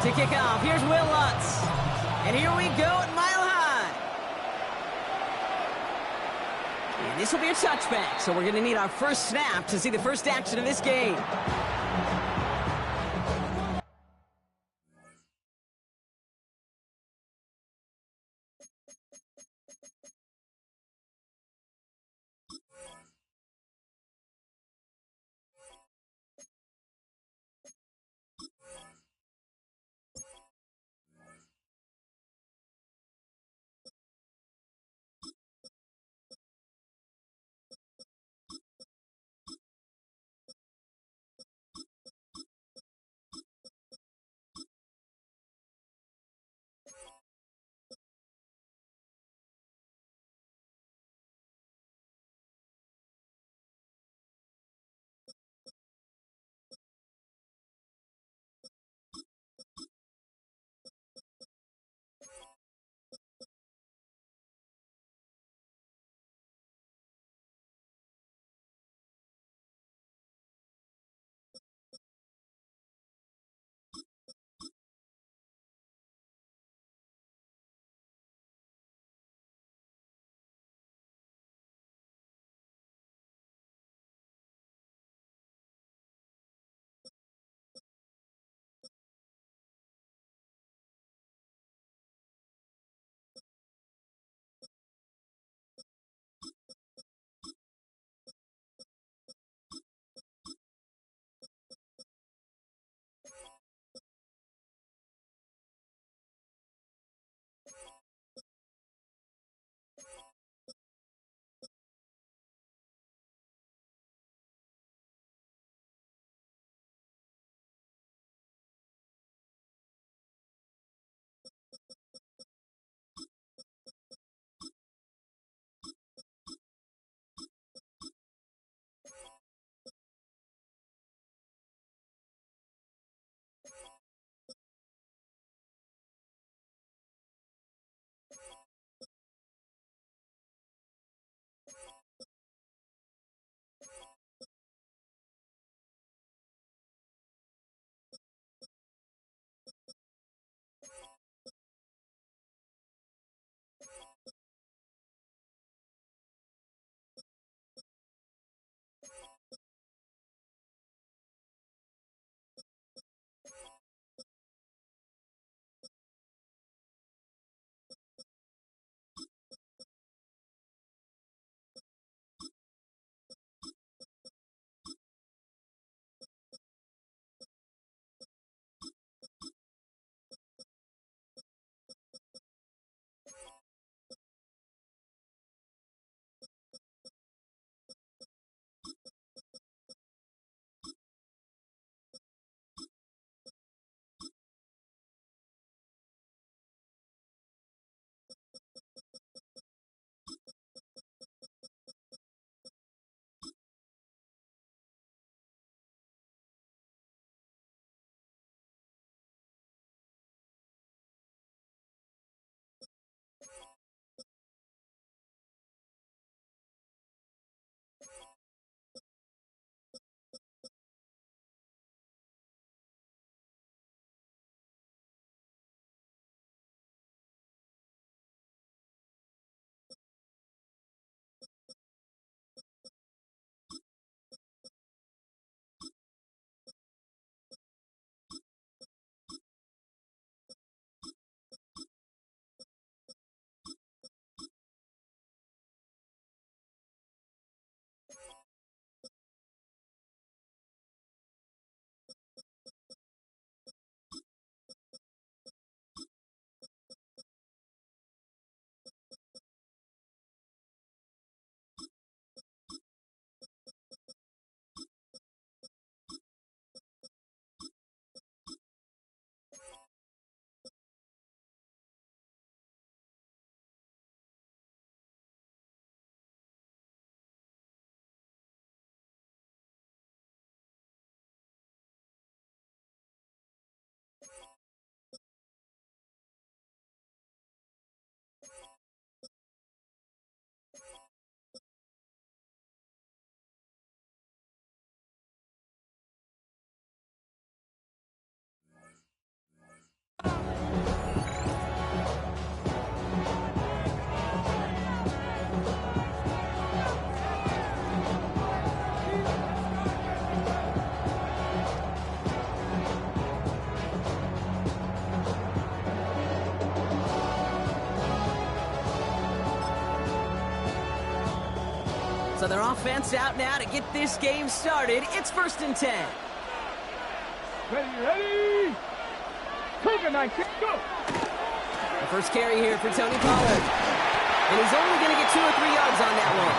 To kick off, here's Will Lutz. And here we go at Mile High. And this will be a touchback, so we're going to need our first snap to see the first action of this game. So their offense out now to get this game started. It's 1st and 10. Ready. Cougar 19, go. The first carry here for Tony Pollard. And he's only going to get 2 or 3 yards on that one.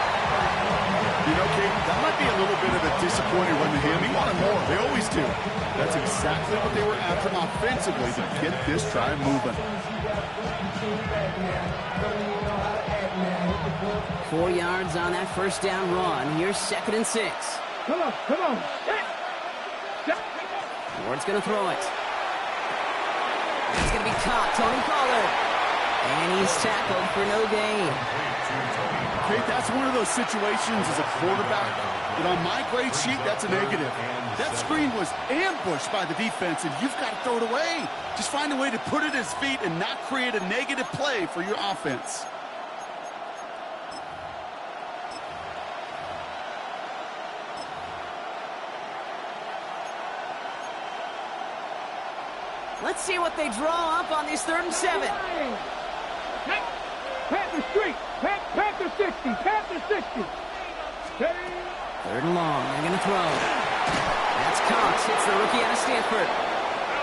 You know, Kate, that might be a little bit of a disappointing run to him. He wanted more. They always do. That's exactly what they were after offensively to get this drive moving. 4 yards on that first down run. Here's 2nd and 6. Come on. Ward's going to throw it. It's going to be caught. Tony Pollard. And he's tackled for no gain. Kate, that's one of those situations as a quarterback that on my grade sheet, that's a negative. That screen was ambushed by the defense, and you've got to throw it away. Just find a way to put it at his feet and not create a negative play for your offense. Let's see what they draw up on this 3rd and 7. Panther street. Panther 60. Panther 60. Steady. 3rd and long. They're going to throw. That's Cox. Hits the rookie out of Stanford.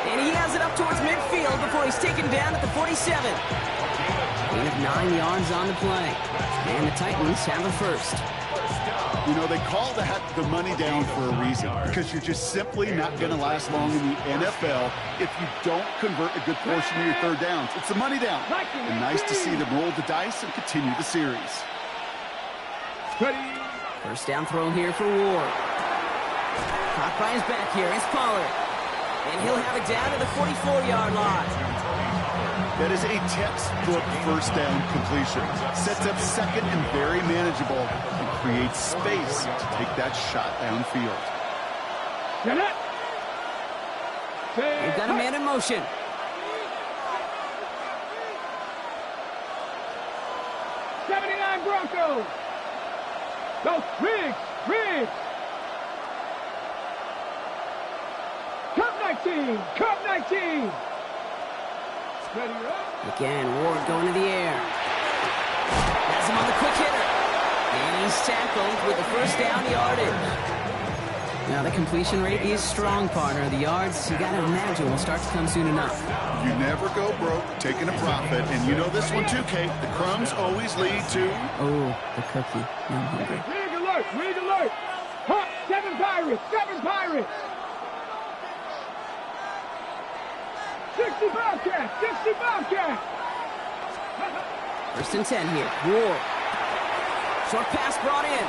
And he has it up towards midfield before he's taken down at the 47. Gain of 9 yards on the play. And the Titans have a first. You know, they call that the money down for a reason, because you're just simply not going to last long in the NFL if you don't convert a good portion of your 3rd downs. It's the money down. And nice to see them roll the dice and continue the series. First down throw here for Ward. Caught by his back here. It's Pollard. And he'll have it down to the 44-yard line. That is a textbook first down completion. Sets up 2nd and very manageable and creates space to take that shot downfield. They've got a man in motion. '79 Broncos. Go Riggs. Cup 19. Again, Ward going to the air. Has him on the quick hitter. And he's tackled with the first down yardage. Now, the completion rate is strong, partner. The yards, you got to imagine, will start to come soon enough. You never go broke taking a profit. And you know this one too, Kate. The crumbs always lead to... Oh, the cookie. I'm hungry. Rig alert. Hawk, 7 Pirates. 60 Bobcats. 1st and 10 here. Ward. Short pass brought in.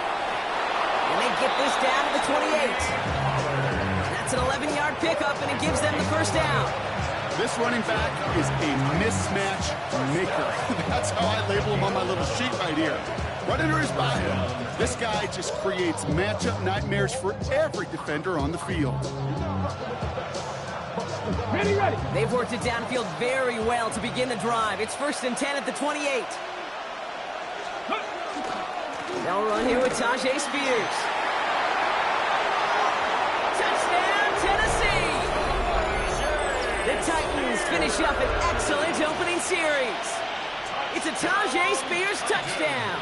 And they get this down to the 28. That's an 11-yard pickup, and it gives them the first down. This running back is a mismatch maker. That's how I label him on my little sheet right here. Right under his bio. This guy just creates matchup nightmares for every defender on the field. Ready. They've worked it downfield very well to begin the drive. It's 1st and 10 at the 28. They'll run here with Tajay Spears. Touchdown, Tennessee! The Titans finish up an excellent opening series. It's a Tajay Spears touchdown.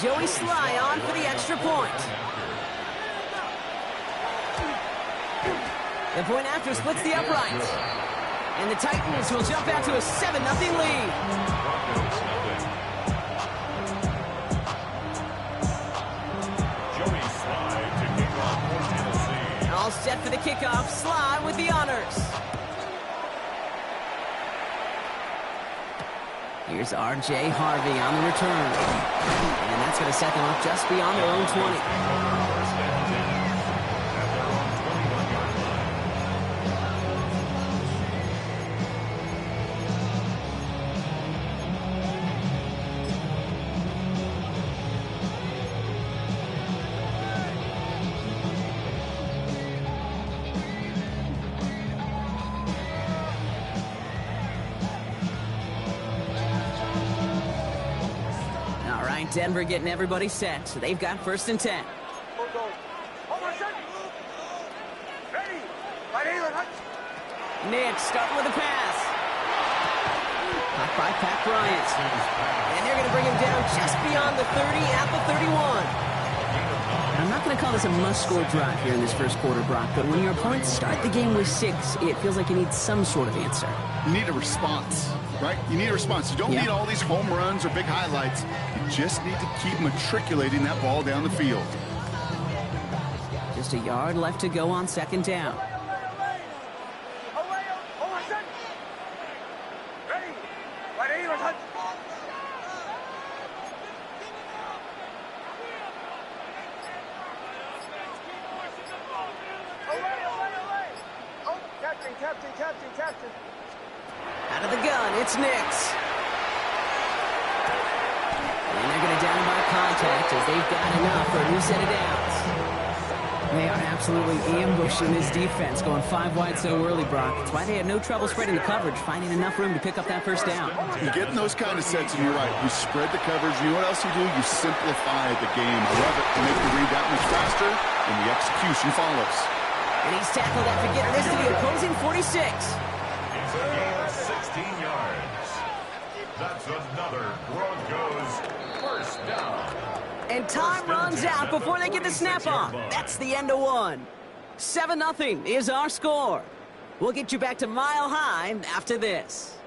Joey Sly on for the extra point. The point after splits the upright. And the Titans will jump out to a 7-0 lead. Joey Sly to kick off for Tennessee. All set for the kickoff. Sly with the honors. Here's R.J. Harvey on the return. And that's going to set them up just beyond their own 20. Denver getting everybody set, so they've got 1st and 10. Nick starting with a pass. Caught by Pat Bryant. And they're going to bring him down just beyond the 30 at the 31. I'm not going to call this a must-score drive here in this first quarter, Brock, but when your opponents start the game with 6, it feels like you need some sort of answer. You need a response, right? You need a response. You don't need all these home runs or big highlights. You just need to keep matriculating that ball down the field. Just a yard left to go on second down. Captain. Out of the gun, it's Nix. And they're going to down by contact as they've got enough for a new set of downs. They are absolutely ambushing this defense, going 5 wide so early, Brock. That's why they had no trouble spreading the coverage, finding enough room to pick up that first down. You get in those kind of sets, and you're right. You spread the coverage. You know what else you do? You simplify the game. I love it. You make the read that much faster, and the execution follows. And he's tackled after getting this to the opposing 46. He's a gain of 16 yards. That's another Broncos first down. And time runs out before they get the snap off. That's the end of one. 7-0 is our score. We'll get you back to Mile High after this.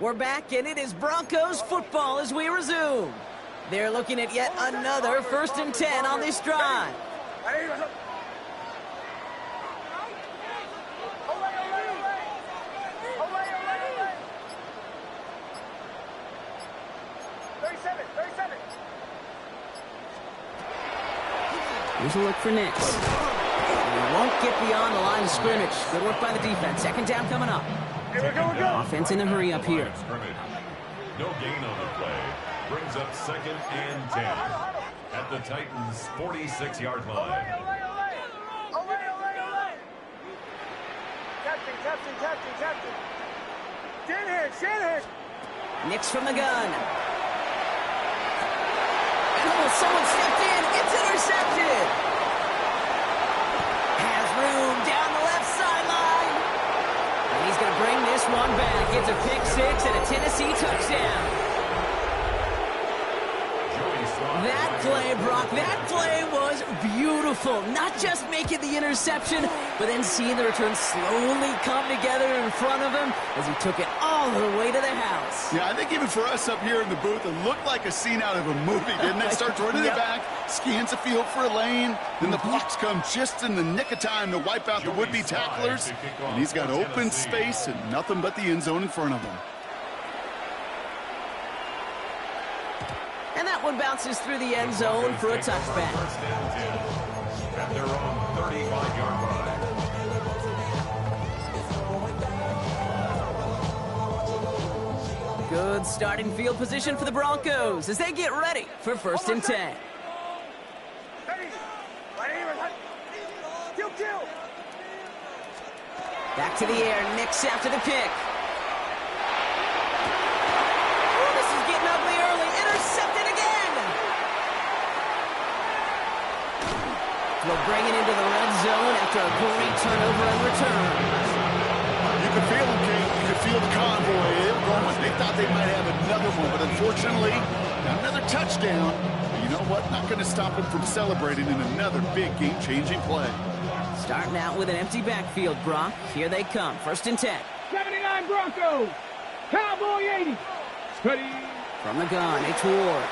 We're back, and it is Broncos football as we resume. They're looking at yet another 1st and 10 on this drive. Here's a look for Nix. He won't get beyond the line of scrimmage. Good work by the defense. Second down coming up. Here we go. Offense in a hurry up here. No gain on the play. Brings up 2nd and 10 at the Titans' 46-yard line. Captain. Shanahan. Nix from the gun. And someone stepped in. It's intercepted. Has room down the left sideline. And he's going to bring this one back. It's a pick 6 and a Tennessee touchdown. That play, Brock, that play was beautiful. Not just making the interception, but then seeing the return slowly come together in front of him as he took it all the way to the house. Yeah, I think even for us up here in the booth, it looked like a scene out of a movie, didn't it? Starts running the back, scans the field for a lane, then the blocks come just in the nick of time to wipe out the would-be tacklers, and he's got open space and nothing but the end zone in front of him. And that one bounces through the end zone for a touchback. At their own 35-yard line. Good starting field position for the Broncos as they get ready for 1st and 10. Back to the air, Nix after the pick. Oh, this is getting ugly early. Intercepted again. We'll bring it into the red zone after a great turnover and return. You could feel them, Kate. You could feel the convoy. They were going. They thought they might have another one, but unfortunately, another touchdown. You know what? Not going to stop them from celebrating in another big game-changing play. Starting out with an empty backfield, Brock. Here they come. 1st and 10. 79 Broncos. Cowboy 80. Ready. From the gun, it's Ward.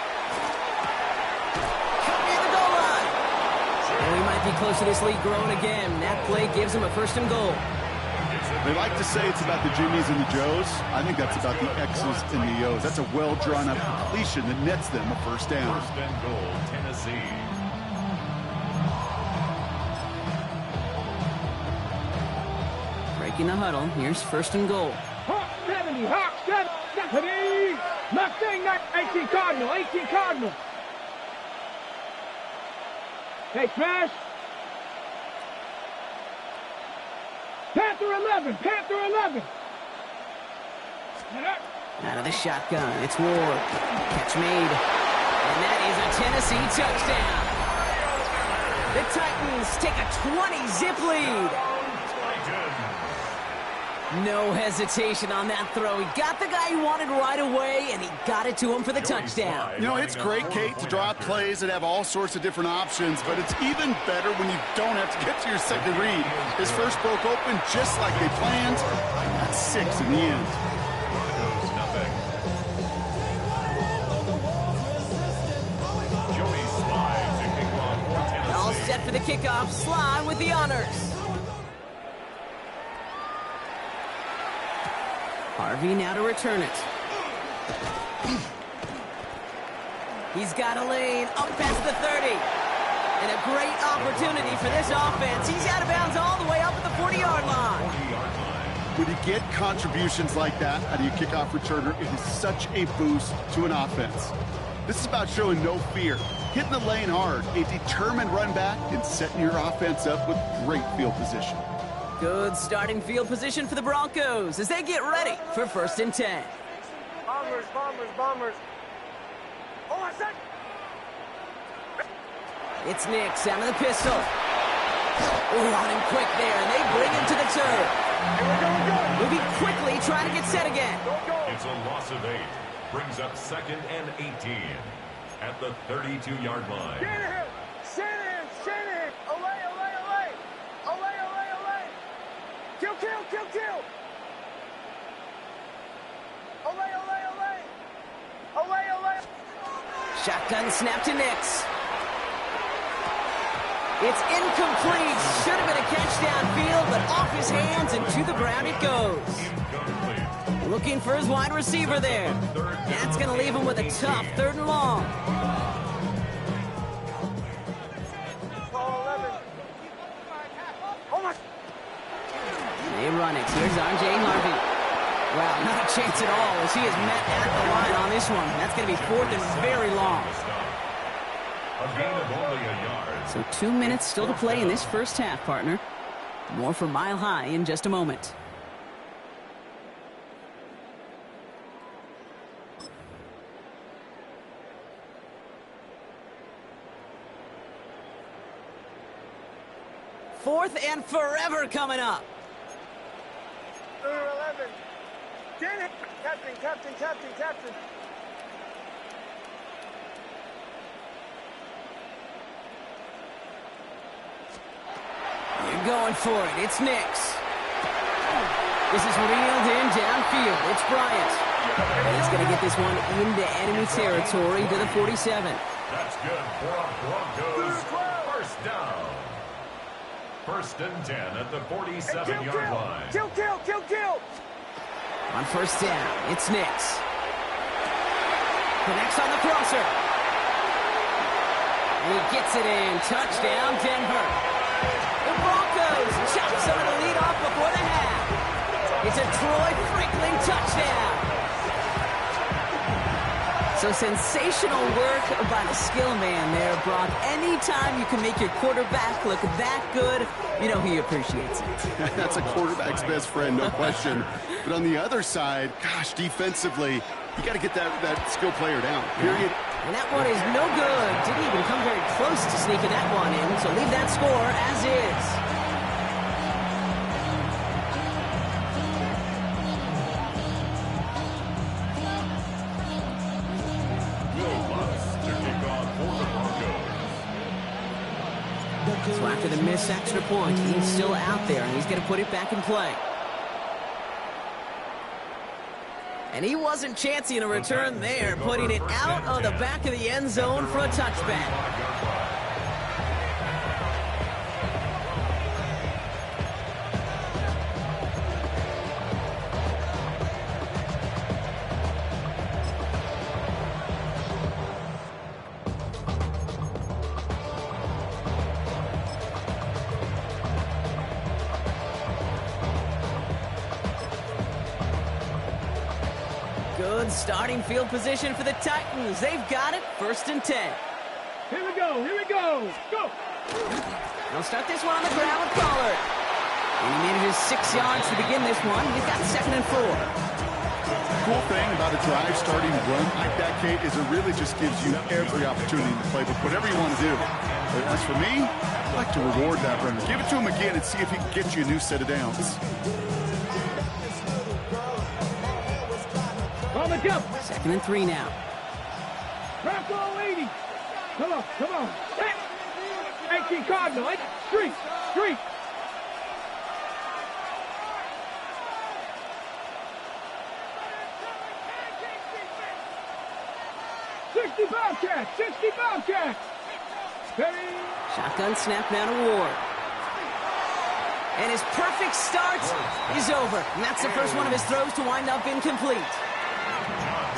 Cut near the goal line. And we might be close to this lead growing again. That play gives them a 1st and goal. They like to say it's about the Jimmies and the Joes. I think that's about the X's and the O's. That's a well-drawn-up completion that nets them a 1st down. 1st and goal, Tennessee. Breaking the huddle. Here's 1st and goal. Hawk 70. Hawk 70. Mustang 18 Cardinal. 18 Cardinal. Hey, Smash. Panther 11. Panther 11. Out of the shotgun, it's Ward. Catch made. And that is a Tennessee touchdown. The Titans take a 20-zip lead. No hesitation on that throw. He got the guy he wanted right away, and he got it to him for the touchdown. You know, it's great, Kate, to draw plays that have all sorts of different options, but it's even better when you don't have to get to your second read. His first broke open just like they planned. That's 6 in the end. All set for the kickoff. Sly with the honors. Harvey now to return it. He's got a lane up past the 30. And a great opportunity for this offense. He's out of bounds all the way up at the 40-yard line. When you get contributions like that out of your kickoff returner, it is such a boost to an offense. This is about showing no fear, hitting the lane hard, a determined run back, and setting your offense up with great field position. Good starting field position for the Broncos as they get ready for 1st and 10. Bombers, bombers, bombers. Hold on a sec. It's Nick, sound of the pistol. Oh, on him quick there, and they bring him to the turf. Moving quickly, trying to get set again. It's a loss of 8. Brings up 2nd and 18 at the 32-yard line. Shanahan! Shanahan! Shanahan! Olay, olay, olay! Olay, olay, olay! Kill, kill, kill, kill! Olay, olay, olay! Olay, olay! Shotgun snap to Nix. It's incomplete. Should have been a catch downfield, but off his hands and to the ground it goes. Incomplete. Looking for his wide receiver there. That's going to leave him with a tough 3rd and long. Call 11. Oh my! They run it. Here's R.J. Harvey. Wow, not a chance at all as he is met at the line on this one. That's going to be 4th and very long. A gain of only a yard. So 2 minutes still to play in this first half, partner. More for Mile High in just a moment. Fourth and forever coming up. 11. Shanahan! Captain, captain, captain, captain. You're going for it. It's Nix. This is reeled in downfield. It's Bryant. And he's going to get this one into enemy territory to the 47. That's good for a Broncos first down. 1st and 10 at the 47-yard line. Kill, kill, kill, kill! On 1st down, it's Nix. Connects on the crosser. And he gets it in. Touchdown, Denver. The Broncos chop some of the lead off before the half. It's a Troy Franklin touchdown. So sensational work by the skill man there, Brock. Anytime you can make your quarterback look that good, you know he appreciates it. That's a quarterback's best friend, no question. But on the other side, gosh, defensively, you got to get that skill player down, period. And that one is no good. Didn't even come very close to sneaking that one in, so leave that score as is. So after the missed extra point, he's still out there, and he's going to put it back in play. And he wasn't chancing a return there, putting it out of the back of the end zone for a touchback. Good starting field position for the Titans. They've got it, 1st and 10. Here we go, here we go. Go! They'll start this one on the ground with Pollard. And he manages 6 yards to begin this one. He's got 2nd and 4. Cool thing about a drive starting run like that, Kate, is it really just gives you every opportunity in the playbook, whatever you want to do. But as for me, I like to reward that runner. Give it to him again and see if he can get you a new set of downs. On the jump. 2nd and 3 now. Bronco 80. Come on, come on. 18 Cardinal. Street, street. 60 Bobcats, 60 Bobcats. Steady. Shotgun snap now to Ward. And his perfect start is over. And that's the first one of his throws to wind up incomplete.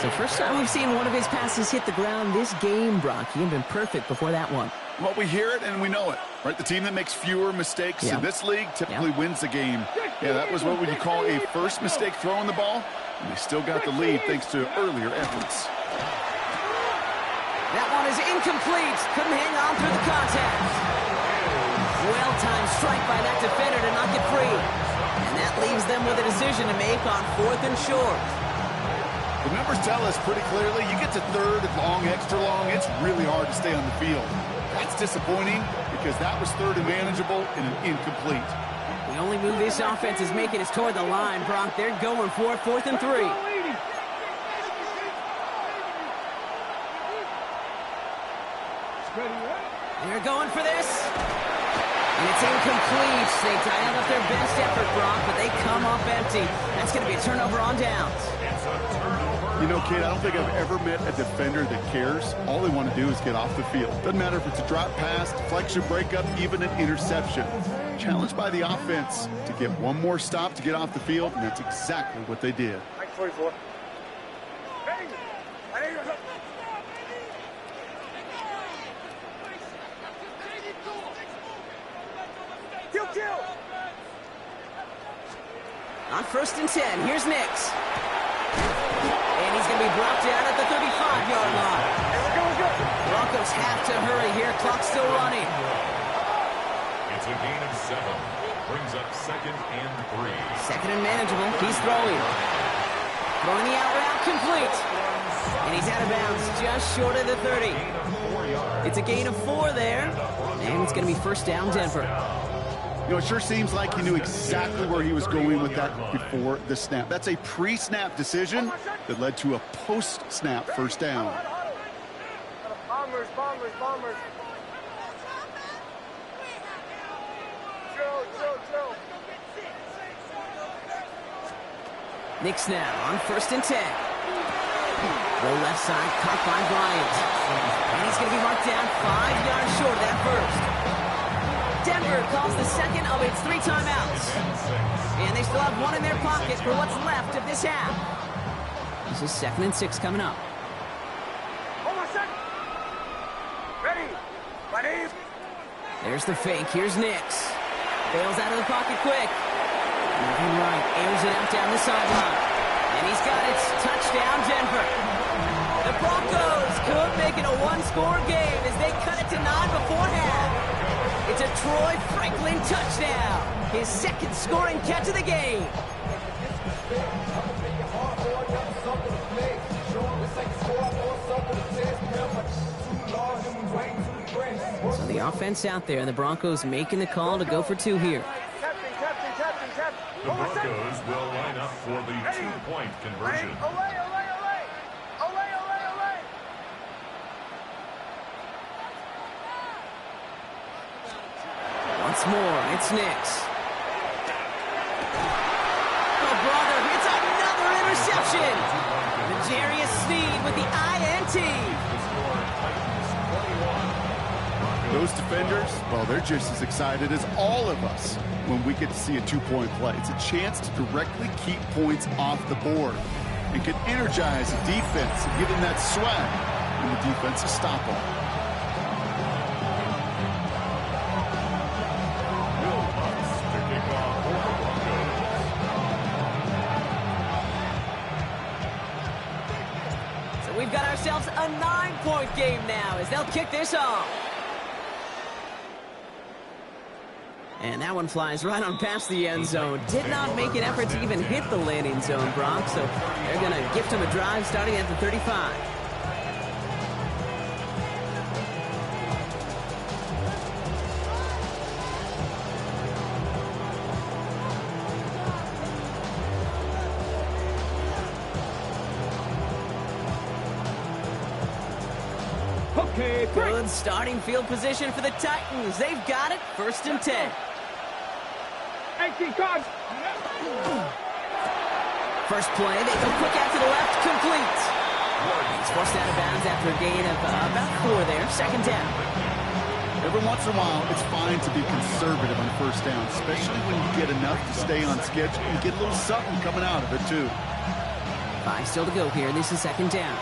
So first time we've seen one of his passes hit the ground this game, Brock. He had been perfect before that one. Well, we hear it and we know it, right? The team that makes fewer mistakes in this league typically wins the game. Yeah, that was what would you call a first mistake throwing the ball, and they still got the lead thanks to earlier efforts. That one is incomplete. Couldn't hang on through the contact. Well-timed strike by that defender to knock it free. And that leaves them with a decision to make on 4th and short. The numbers tell us pretty clearly, you get to 3rd and long, extra long, it's really hard to stay on the field. That's disappointing because that was 3rd and manageable and an incomplete. The only move this offense is making is toward the line, Brock. They're going for 4th and 3. They're going for this. And it's incomplete. They dialed up their best effort, Brock, but they come up empty. That's going to be a turnover on downs. You know, kid, I don't think I've ever met a defender that cares. All they want to do is get off the field. Doesn't matter if it's a drop pass, deflection, breakup, even an interception. Challenged by the offense to get one more stop to get off the field, and that's exactly what they did. 44. On 1st and 10, here's Nix. And he's going to be brought down at the 35-yard line. Broncos have to hurry here. Clock's still running. It's a gain of 7. Brings up 2nd and 3. 2nd and manageable. He's throwing. Throwing the out route complete. And he's out of bounds just short of the 30. It's a gain of 4 there. And it's going to be 1st down Denver. You know, it sure seems like he knew exactly where he was going with that before the snap. That's a pre-snap decision that led to a post-snap 1st down. Bombers, bombers, bombers. Chill. Nix now on 1st and 10. Low left side, caught by Bryant. And he's going to be marked down 5 yards short of that first. Denver calls the 2nd of its 3 timeouts. And they still have 1 in their pocket for what's left of this half. This is 2nd and 6 coming up. Hold on a second. Ready. There's the fake. Here's Nix. Bails out of the pocket quick. Moving right. Airs it out down the sideline. And he's got it. Touchdown, Denver. The Broncos could make it a 1-score game as they cut it to 9 before half. It's a Troy Franklin touchdown. His 2nd scoring catch of the game. So the offense out there, and the Broncos making the call to go for 2 here. Captain. The Broncos will line up for the 2-point conversion. Olay. Once more, it's Nix. Oh, brother, it's another interception. L'Jarius Sneed with the INT. Those defenders, well, they're just as excited as all of us when we get to see a 2-point play. It's a chance to directly keep points off the board. It can energize the defense and give them that swag when the defense is stoppable. We've got ourselves a 9-point game now as they'll kick this off. And that one flies right on past the end zone. Did not make an effort to even hit the landing zone, Brock. So they're going to gift him a drive starting at the 35. Okay, Good starting field position for the Titans. They've got it. 1st and 10. 18 cards. First play, they go quick out to the left, complete. He's forced out of bounds after a gain of about 4 there. 2nd down. Every once in a while, it's fine to be conservative on 1st down, especially when you get enough to stay on schedule. You get a little something coming out of it, too. 5 still to go here. This is 2nd down.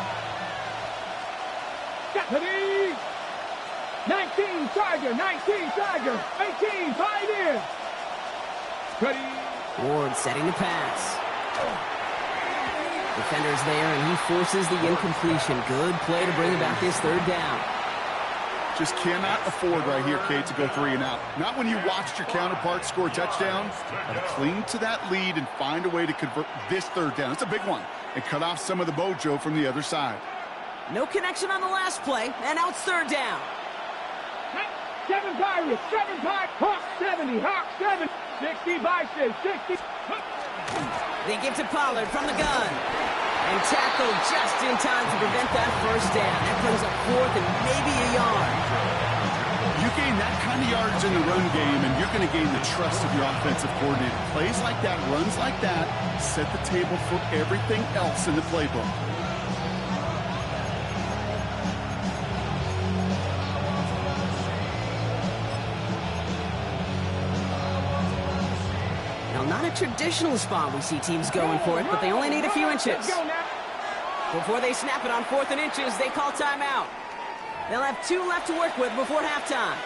Ready? 19 Tiger, 19 Tiger, 18 tight end. Ready? Ward setting the pass. Defender's there, and he forces the incompletion. Good play to bring about this 3rd down. Just cannot afford right here, Kate, to go 3 and out. Not when you watched your counterpart score a touchdown. Got to cling to that lead and find a way to convert this 3rd down. It's a big one. And cut off some of the mojo from the other side. No connection on the last play, and now it's 3rd down. 7 Pirates, 7 Pirates, Hawk 70, Hawk 70, 60 Bison, 60. They give to Pollard from the gun. And tackled just in time to prevent that 1st down. That brings up 4th and maybe a yard. You gain that kind of yards in the run game, and you're going to gain the trust of your offensive coordinator. Plays like that, runs like that, set the table for everything else in the playbook. Not a traditional spot we see teams going for it, but they only need a few inches. Before they snap it on 4th and inches, they call timeout. They'll have 2 left to work with before halftime.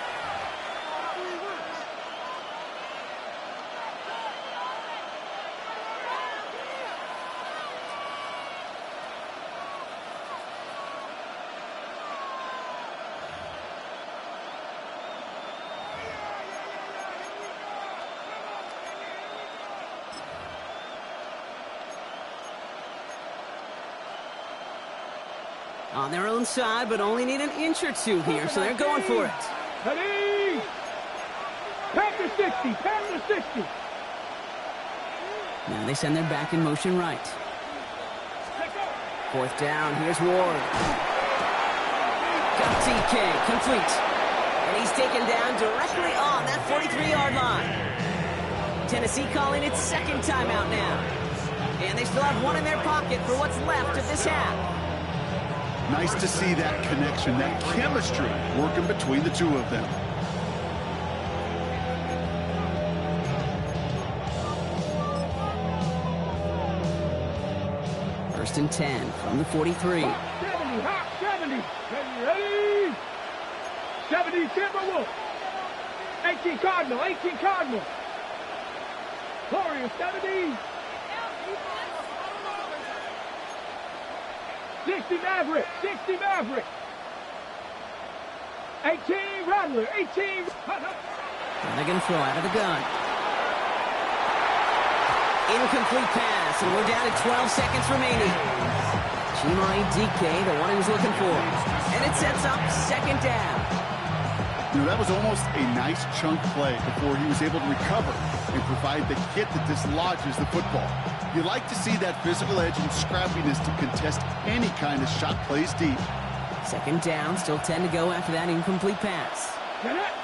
On their own side, but only need an inch or 2 here, so they're going for it. Ready? Panther 60, Panther 60. Now they send their back in motion right. 4th down, here's Ward. Got TK, complete. And he's taken down directly on that 43-yard line. Tennessee calling its 2nd timeout now. And they still have 1 in their pocket for what's left of this half. Nice to see that connection, that chemistry working between the 2 of them. First and 10 from the 43. 70, Hawk 70. Ready? 70 Timberwolf. 18 Cardinal, 18 Cardinal. Warrior 70. 60 Maverick, 60 Maverick. 18 Rattler, 18. And they're going to throw out of the gun. Incomplete pass, and we're down to 12 seconds remaining. Chimai DK, the one he was looking for. And it sets up 2nd down. You know, that was almost a nice chunk play before he was able to recover and provide the hit that dislodges the football. You like to see that physical edge and scrappiness to contest any kind of shot plays deep. 2nd down, still 10 to go after that incomplete pass. Get it?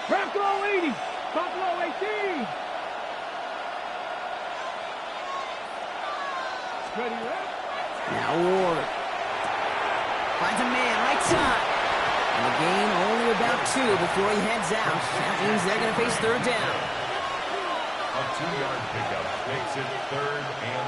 Buffalo 80, Buffalo 18. Ready, right? Now Ward. Finds a man, right side. And the gain only about 2 before he heads out. That means they're going to face 3rd down. A 2-yard pickup makes it 3rd and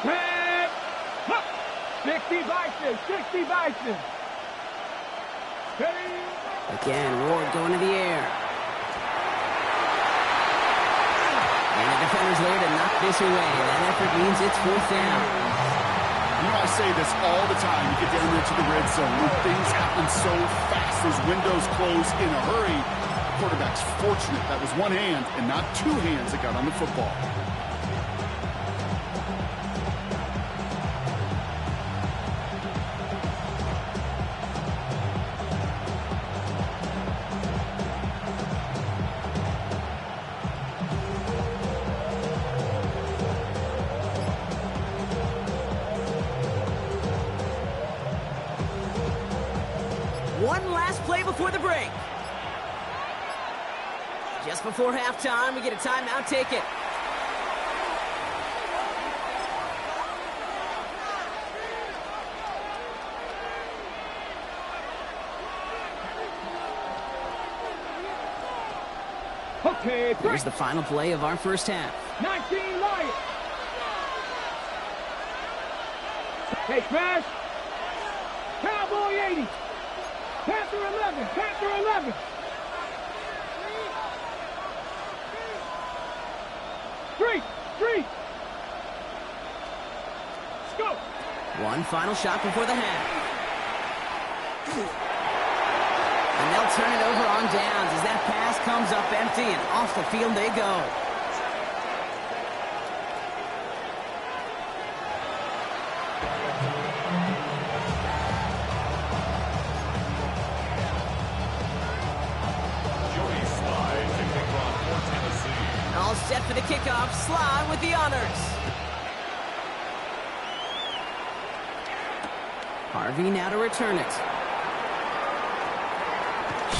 8. Red. 60 Bison, 60 Bison. Ready? Again, Ward going to the air. defenders there to knock this away. That effort means it's 4th down. You know, I say this all the time. You get down there to the red zone. When things happen so fast, those windows close in a hurry. The quarterback's fortunate. That was one hand and not two hands that got on the football. One last play before the break. Just before halftime, we get a timeout ticket. Okay, Here's the final play of our first half. 19 Lions. Hey, smash. Cowboy 80. Panther 11. Panther 11. Street. Street. Let's go. One final shot before the half. And they'll turn it over on downs as that pass comes up empty and off the field they go. All set for the kickoff. Sly with the honors. Harvey now to return it.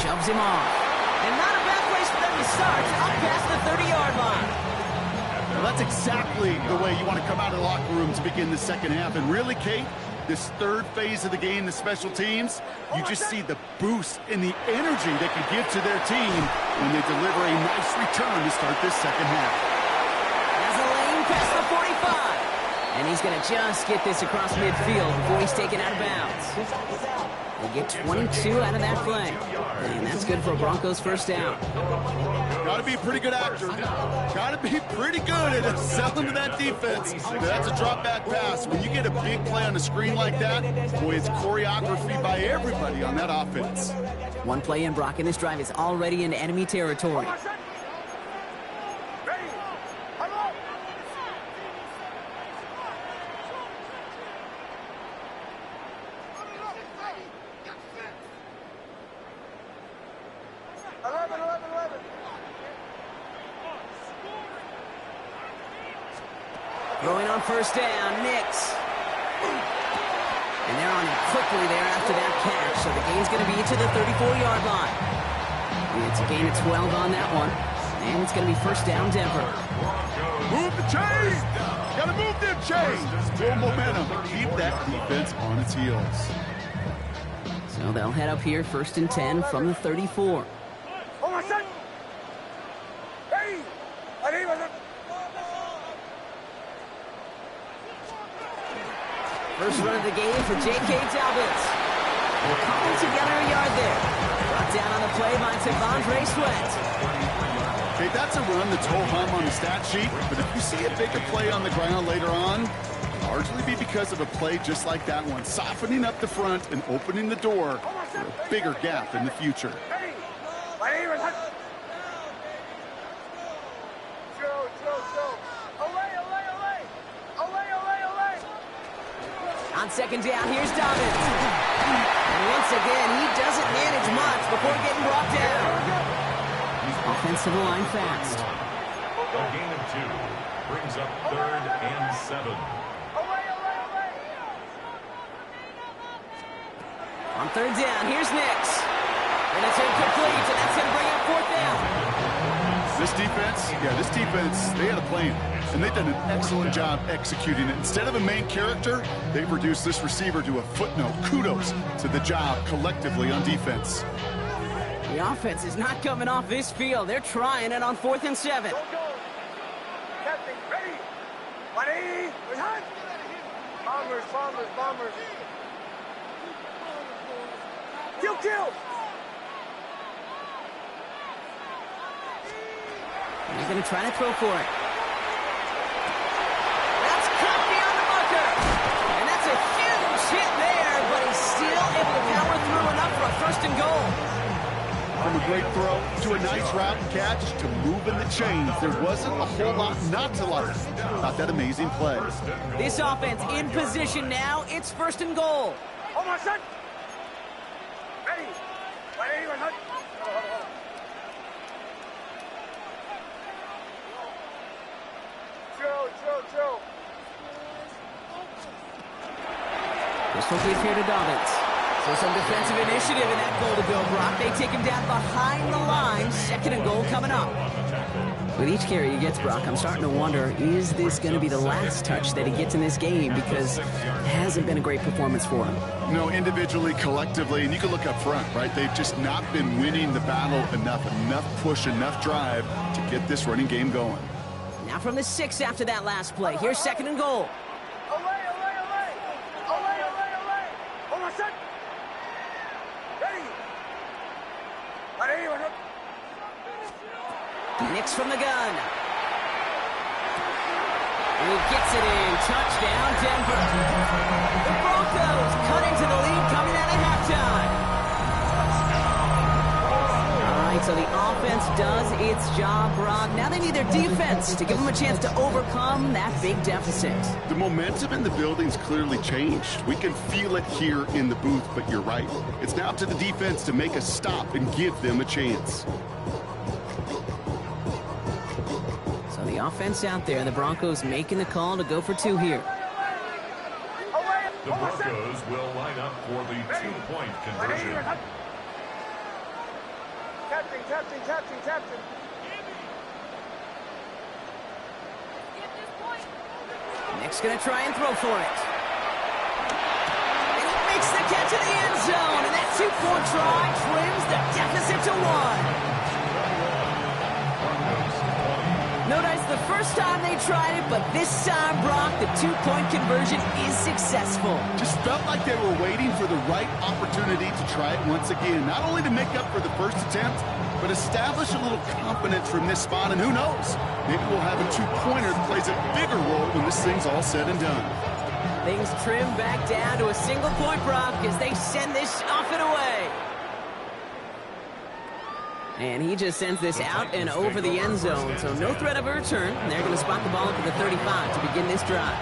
Shoves him off. And not a bad place for them to start. Up past the 30-yard line. Well, that's exactly the way you want to come out of the locker room to begin the second half. And really, Kate, this third phase of the game, the special teams, you just see the boost in the energy they can give to their team when they deliver a nice return to start this second half. Has a lane past the 45. And he's going to just get this across midfield before he's taken out of bounds. They get 22 out of that play. And that's good for a Broncos first down. Got to be a pretty good actor. Got to be pretty good at selling to that defense. That's a drop back pass. When you get a big play on the screen like that, boy, it's choreography by everybody on that offense. One play in, Brock, and this drive is already into enemy territory. Throwing on first down, Nix. And they're on him quickly there after that catch, so the gain's going to be to the 34-yard line. And it's a gain of 12 on that one, and it's going to be first down Denver. Move the chains! Gotta move them chains! Full momentum. Keep that defense on its heels. So they'll head up here, 1st and 10 from the 34. First run of the game for J.K. Talbot. They're calling together a yard there. Brought down on the play by T'Vondre Sweat. Okay, that's a run that's ho-hum on the stat sheet, but if you see a bigger play on the ground later on, it'll largely be because of a play just like that one, softening up the front and opening the door for a bigger gap in the future. On second down, here's Dobbins. And once again, he doesn't manage much before getting brought down. Offensive line fast. A gain of 2 brings up 3rd and 7. On third down, here's Nix. And it's incomplete, and that's going to bring up 4th down. This defense, they had a plan, and they've done an excellent job executing it. Instead of a main character, they've reduced this receiver to a footnote. Kudos to the job collectively on defense. The offense is not coming off this field. They're trying it on 4th and 7. Captain, ready. Ready. Bombers, bombers, bombers. Kill, kill. They're going to try to throw for it. first and goal. From a great throw to a nice route and catch to moving the chains, there wasn't a whole lot not to like about that amazing play. This offense in position now. It's first and goal. Oh, my son. Ready. Ready, my son. Chill. Pistol kick here to Dobbins. So some defensive initiative in that goal to go, Brock. They take him down behind the line. Second and goal coming up. With each carry he gets, Brock, I'm starting to wonder, is this going to be the last touch that he gets in this game? Because it hasn't been a great performance for him. You know, individually, collectively, and you can look up front, right? They've just not been winning the battle enough push, enough drive to get this running game going. Now from the 6 after that last play. Here's second and goal. Away. Oh, my son. Ready. Ready, my son. Nix from the gun. He gets it in. Touchdown, Denver. The Broncos cut into the lead coming out of halftime. All right, so the offense does its job, Brock. Now they need their defense to give them a chance to overcome that big deficit. The momentum in the building's clearly changed. We can feel it here in the booth, but you're right. It's now up to the defense to make a stop and give them a chance. So the offense out there, the Broncos making the call to go for 2 here. The Broncos will line up for the 2-point conversion. Captain. Nick's going to try and throw for it. And he makes the catch in the end zone. And that 2-point try trims the deficit to 1. Notice the first time they tried it, but this time, Brock, the 2-point conversion is successful. Just felt like they were waiting for the right opportunity to try it once again. Not only to make up for the first attempt, but establish a little confidence from this spot. And who knows, maybe we'll have a 2-pointer that plays a bigger role when this thing's all said and done. Things trim back down to a single point, Brock, as they send this off and away. And he just sends this out and over the end zone, so no threat of a return. And they're going to spot the ball up at the 35 to begin this drive.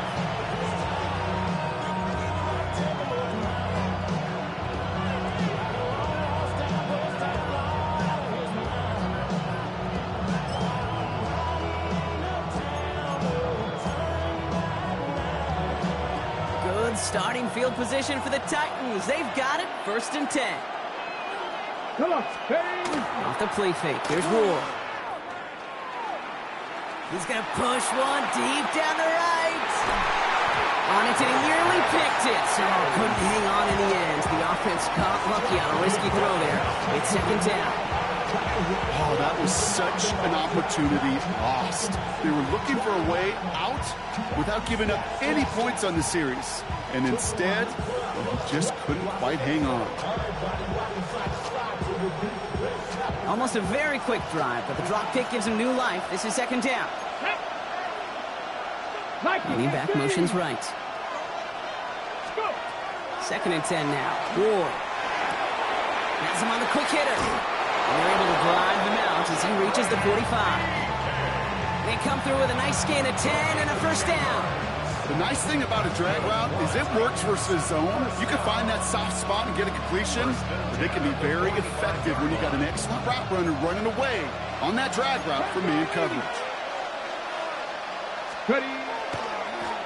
Good starting field position for the Titans. They've got it, 1st and 10. Come on, ready. Off the play fake. Here's Ward. He's going to push one deep down the right. On it, and he nearly picked it. So couldn't hang on in the end. The offense got lucky on a risky throw there. It's 2nd down. Oh, that was such an opportunity lost. They were looking for a way out without giving up any points on the series. And instead, he just couldn't quite hang on. Almost a very quick drive, but the drop kick gives him new life. This is 2nd down. Leaning back motions right. 2nd and 10 now. Ward has him on the quick hitter. And they're able to drive him out as he reaches the 45. They come through with a nice gain of 10 and a 1st down. The nice thing about a drag route is it works versus zone. You can find that soft spot and get a completion, but they can be very effective when you got an excellent route runner running away on that drag route for man coverage. Ready.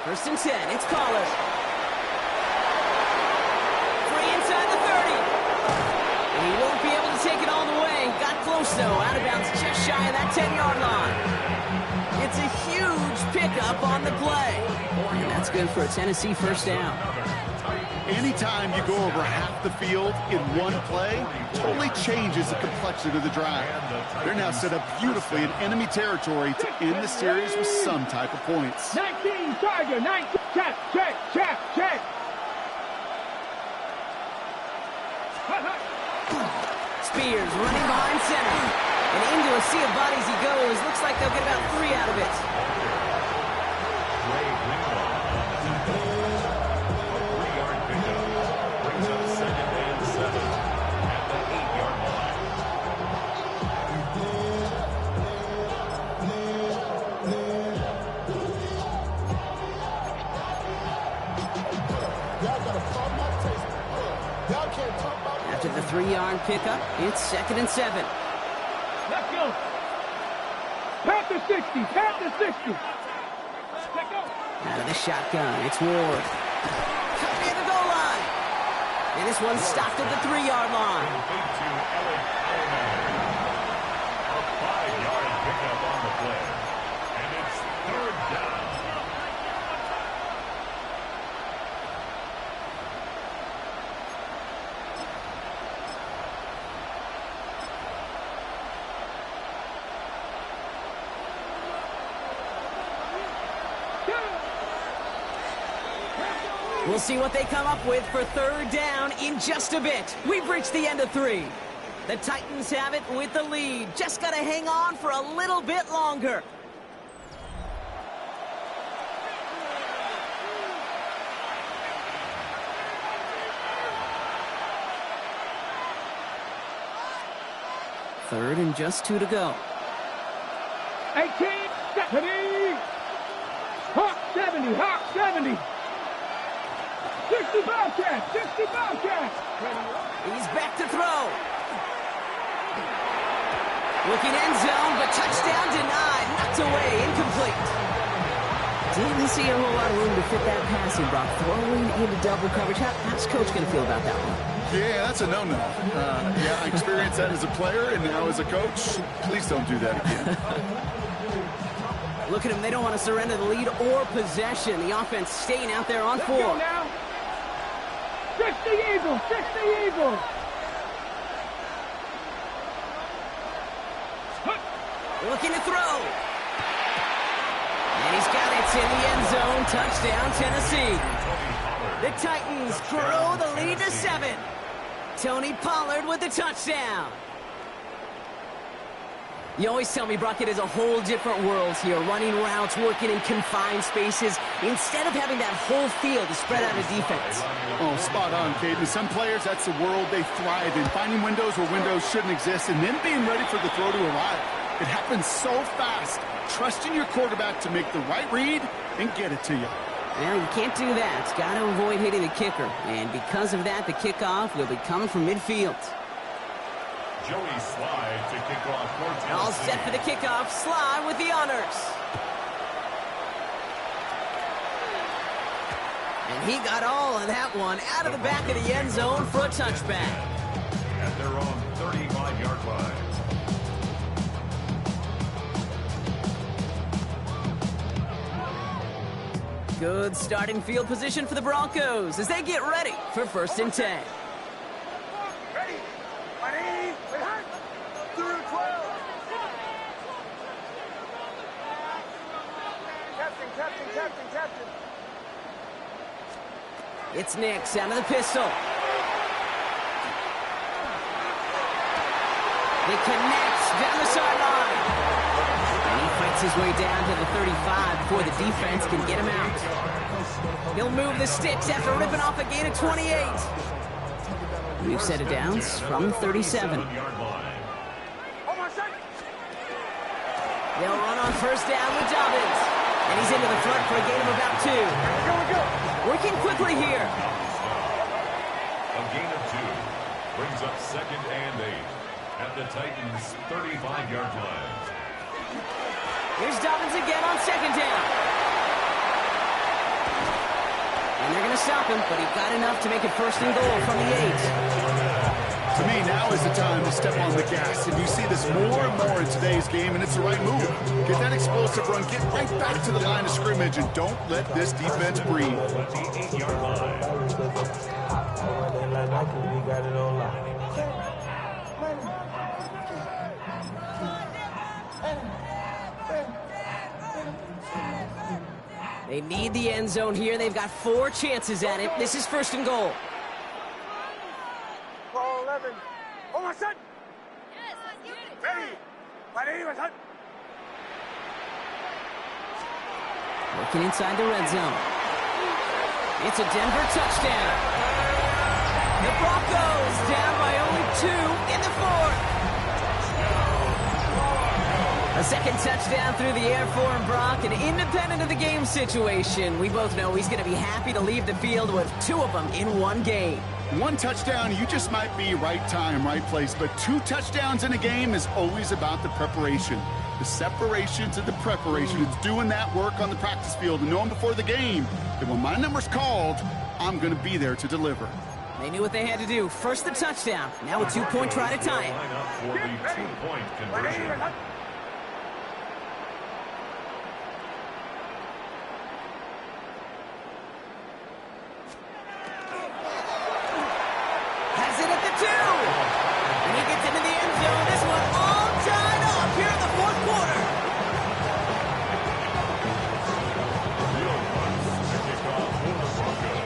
1st and 10. It's Pollard. Free inside the 30. And he won't be able to take it all the way. Got close, though. Out of bounds just shy of that 10-yard line. It's a huge pickup on the play. And that's good for a Tennessee 1st down. Anytime you go over half the field in one play, totally changes the complexion of the drive. They're now set up beautifully in enemy territory to end the series with some type of points. 19, Tiger, 19, check. Spears running behind center. And into a sea of bodies he goes. Looks like they'll get about 3 out of it. 3-yard pickup. It's 2nd and 7. Let's go. Pat the 60. Pat the 60. Let's go. Out of the shotgun, it's Ward. Cut near the goal line. And this one's stopped at the 3-yard line. A 5-yard pickup on the play. And it's 3rd down. We'll see what they come up with for 3rd down in just a bit. We've reached the end of 3. The Titans have it with the lead. Just got to hang on for a little bit longer. Third and just 2 to go. 18, 70. Hawk 70, Hawk 70. 60 Bobcats, 60 Bobcats. He's back to throw. Looking end zone, but touchdown denied. Knocked away, incomplete. Didn't see a whole lot of room to fit that passing, Brock. Throwing into double coverage. How's Coach going to feel about that one? Yeah, that's a no-no. Yeah, I experienced that as a player and now as a coach. Please don't do that again. Look at them. They don't want to surrender the lead or possession. The offense staying out there on 4. Let's go now. 60 Eagles, 60 Eagles. Looking to throw. And he's got it. It's in the end zone. Touchdown, Tennessee. The Titans grow the lead to 7. Tony Pollard with the touchdown. You always tell me, Brock, it is a whole different world here. Running routes, working in confined spaces, instead of having that whole field to spread out a defense. Oh, spot on, Caden. Some players, that's the world they thrive in. Finding windows where windows shouldn't exist and then being ready for the throw to arrive. It happens so fast. Trusting your quarterback to make the right read and get it to you. Well, you can't do that. Got to avoid hitting the kicker. And because of that, the kickoff will be coming from midfield. Joey Slide to kick off for Tennessee. All set for the kickoff. Slide with the honors. And he got all of that one out of the back of the end zone for a touchback. At their own 35-yard line. Good starting field position for the Broncos as they get ready for 1st and 10. Ready. Ready. Through 12. Captain. It's Nix out of the pistol. He connects down the sideline. And he fights his way down to the 35 before the defense can get him out. He'll move the sticks after ripping off a gain of 28. We've set it down from 37. They'll run on 1st down with Dobbins. And he's into the front for a gain of about 2. Go. Working quickly here. A gain of 2 brings up 2nd and 8 at the Titans' 35-yard line. Here's Dobbins again on 2nd down. And they're going to stop him, but he got enough to make it 1st and goal from the 8. To me, now is the time to step on the gas, and you see this more and more in today's game, and it's the right move. Get that explosive run, get right back to the line of scrimmage, and don't let this defense breathe. 28-yard line. They need the end zone here. They've got 4 chances at it. This is 1st and goal. Ball 11. Oh, my son. Yes, let's get it. Ready, my son. Working inside the red zone. It's a Denver touchdown. The Broncos down by only 2 in the 4th. A second touchdown through the air for him, Brock, an independent of the game situation. We both know he's going to be happy to leave the field with 2 of them in one game. 1 touchdown, you just might be right time, right place. But 2 touchdowns in a game is always about the preparation. The separation to the preparation. It's doing that work on the practice field and knowing before the game that when my number's called, I'm going to be there to deliver. They knew what they had to do. First the touchdown. Now a 2-point try to tie it. Line up for the 2-point conversion. Has it at the 2. And he gets into the end zone. This one all tied up here in the 4th quarter. Real punts to kick off for the Broncos.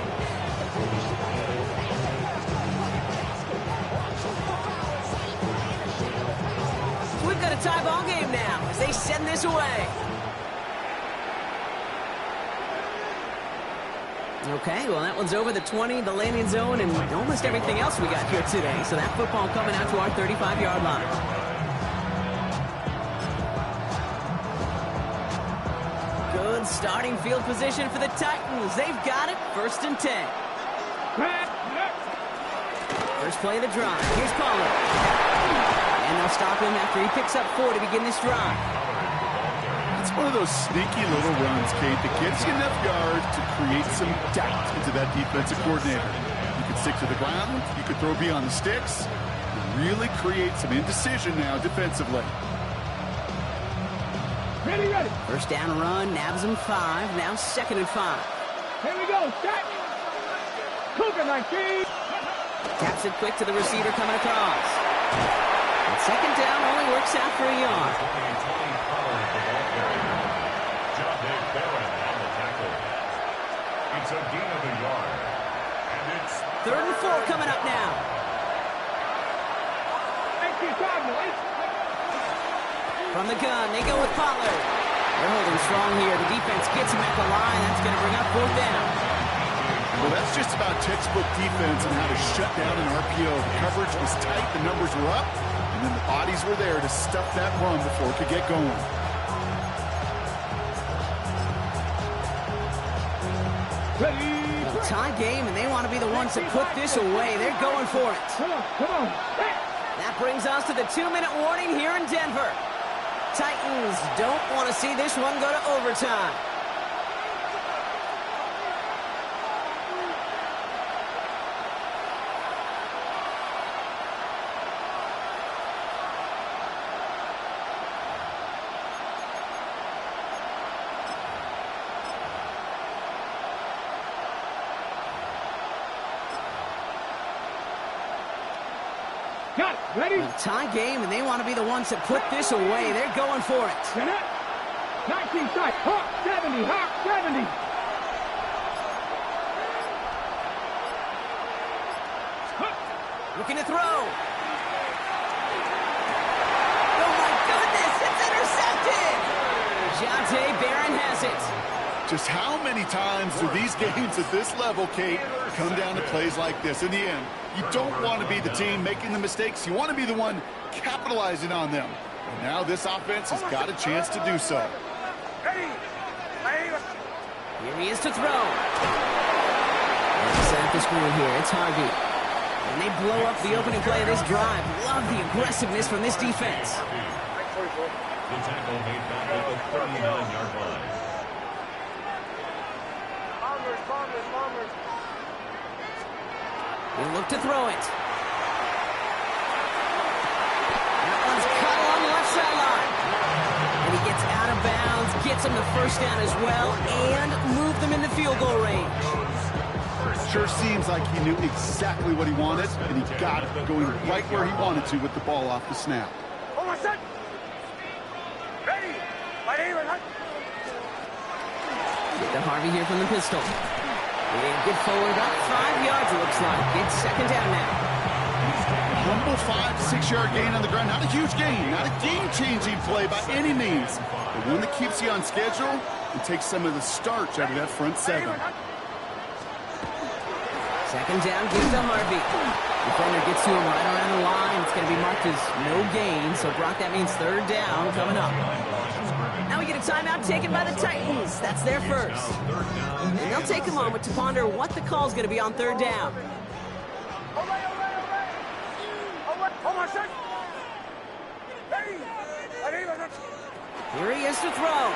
We've got a tie ball game now as they send this away. Okay, well, that one's over the 20, the landing zone, and almost everything else we got here today. So that football coming out to our 35-yard line. Good starting field position for the Titans. They've got it, 1st and 10. First play of the drive. Here's Pollard. And they'll stop him after he picks up 4 to begin this drive. It's one of those sneaky little runs, Kate, that gets you enough yards to create some doubt into that defensive coordinator. You can stick to the ground, you can throw beyond the sticks, and really create some indecision now defensively. Ready, ready. First down run, nabs him 5, now 2nd and 5. Here we go. Set. Cougar 19. Taps it quick to the receiver coming across. And 2nd down only works out for a yard. It's a gain of a yard. And it's 3rd and 4 coming up now. From the gun, they go with Pollard. They're holding strong here. The defense gets him at the line. That's going to bring up 4th down. Well, that's just about textbook defense and how to shut down an RPO. The coverage was tight, the numbers were up, and then the bodies were there to stuff that run before it could get going. A tie game, and they want to be the ones to put this away. They're going for it. Come on. That brings us to the 2-minute warning here in Denver. Titans don't want to see this one go to overtime. Got it. Ready? A tie game, and they want to be the ones to put this away. They're going for it. Set up. 19 side. Hawk 70. Hawk 70. Looking to throw. Oh, my goodness. It's intercepted. Jonte Barron has it. Just how many times do these games at this level, Kate, come down to plays like this? In the end, you don't want to be the team making the mistakes. You want to be the one capitalizing on them. And now this offense has got a chance to do so. Ready. Here he is to throw. Set up the screen here. It's Harvey. And they blow up the opening play of this drive. Love the aggressiveness from this defense. the tackle made back at the 39-yard line. Bombers. They look to throw it. That one's cut along the left sideline. And he gets out of bounds, gets him the first down as well, and moved them into field goal range. Sure seems like he knew exactly what he wanted, and he got it going right where he wanted to with the ball off the snap. Almost set. Ready. Get to Harvey here from the pistol. And get forward up 5 yards, it looks like. It's second down now. Humble 5 to 6 yard gain on the ground. Not a huge gain, not a game-changing play by any means, but one that keeps you on schedule and takes some of the starch out of that front seven. Second down, gives to Harvey. Defender gets to him right around the line. It's going to be marked as no gain. So, Brock, that means third down coming up. Now we get a timeout taken by the Titans. That's their first. And they'll take a moment to ponder what the call's going to be on third down. Here he is to throw.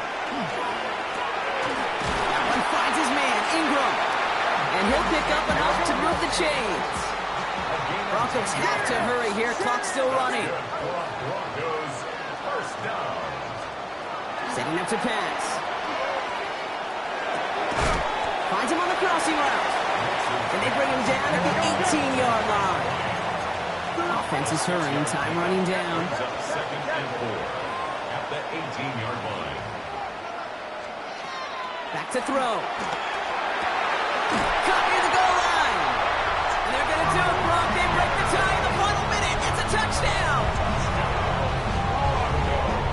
That one finds his man, Ingram. And he'll pick up enough to move the chains. Broncos have to hurry here. Clock's still running. Setting up to pass. Finds him on the crossing route. And they bring him down at the 18-yard line. Offense is hurrying. Time running down. Second and 4 at the 18-yard line. Back to throw. Caught near the goal line. And they're going to do it, Brock. They break the tie in the final minute. It's a touchdown.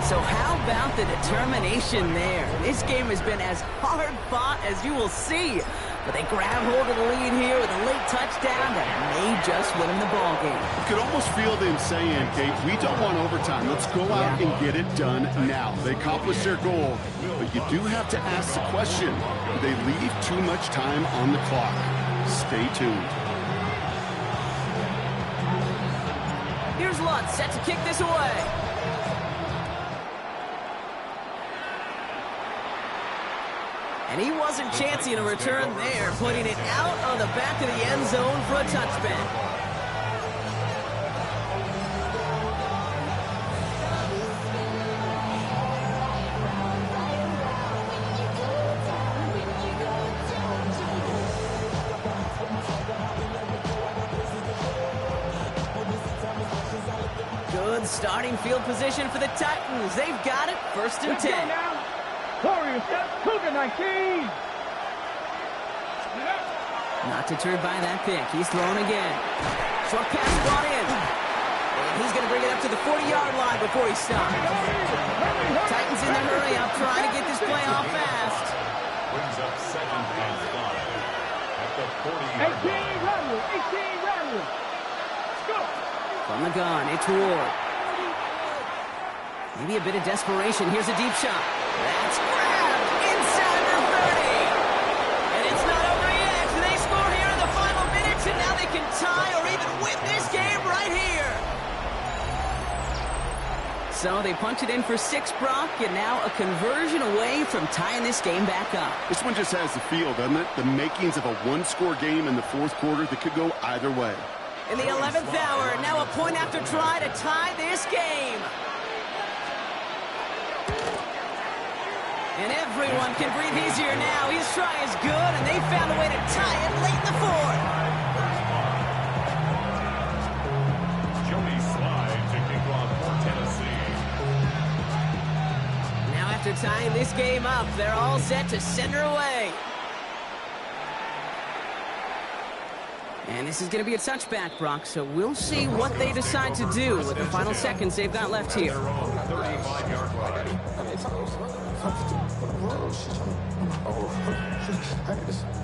So how about the determination there? This game has been as hard fought as you will see. But they grab hold of the lead here with a late touchdown that may just win them the ball game. You could almost feel them saying, Kate, we don't want overtime. Let's go out and get it done now. They accomplished their goal. But you do have to ask the question, do they leave too much time on the clock? Stay tuned. Here's Lutz set to kick this away. And he wasn't chancing a return there, putting it out on the back of the end zone for a touchback. Good starting field position for the Titans. They've got it, 1st and 10. Warriors, Cougar 19. Not deterred by that pick. He's thrown again. Short pass brought in. And he's going to bring it up to the 40-yard line before he stops. Titans in the hurry up, trying to get this play off fast. Brings up 2nd and 5 at the 40-yard line. 18 Rodgers. Go. From the gun, it's Ward. Maybe a bit of desperation. Here's a deep shot. That's grabbed inside the 30. And it's not over yet. They score here in the final minutes, and now they can tie or even win this game right here. So they punch it in for 6, Brock, and now a conversion away from tying this game back up. This one just has the feel, doesn't it? The makings of a one-score game in the 4th quarter that could go either way. In the 11th hour, now a point after try to tie this game. And everyone can breathe easier now. His try is good, and they found a way to tie it late in the 4th. Jody Slide to kick off for Tennessee. Now after tying this game up, they're all set to send her away. And this is going to be a touchback, Brock, so we'll see what they decide to do with the final seconds they've got left here. 35-yard line.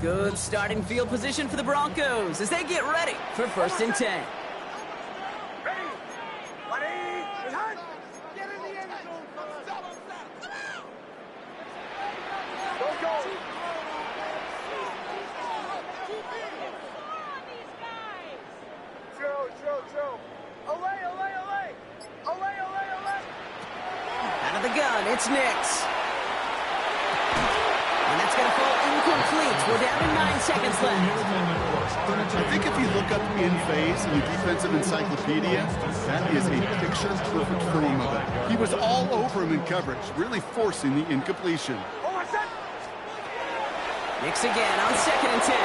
Good starting field position for the Broncos as they get ready for 1st and 10. Ready. Get in the end zone, fellas. Go. Joe. Away. Out of the gun, it's Nix. And that's going to fall incomplete. We're down to 9 seconds left. I think if you look up in phase in the defensive encyclopedia, that is a picture-perfect form of it. He was all over him in coverage, really forcing the incompletion. Nix again on 2nd and 10.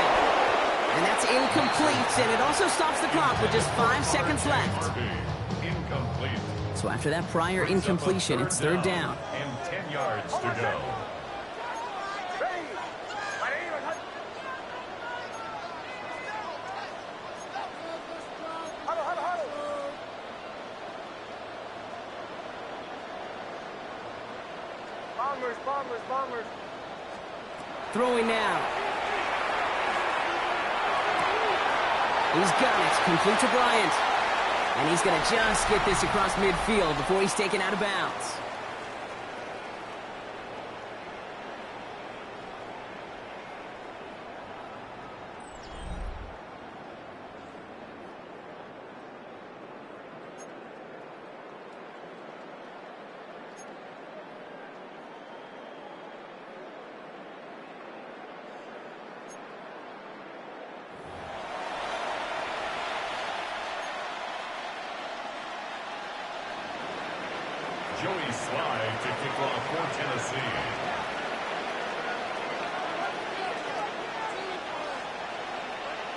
And that's incomplete, and it also stops the clock with just 5 seconds left. Incomplete. So after that prior incompletion, it's 3rd down. And 10 yards to go. Bombers. Throwing now. He's got it, complete to Bryant. And he's going to just get this across midfield before he's taken out of bounds. Joey Slide to kick off for Tennessee.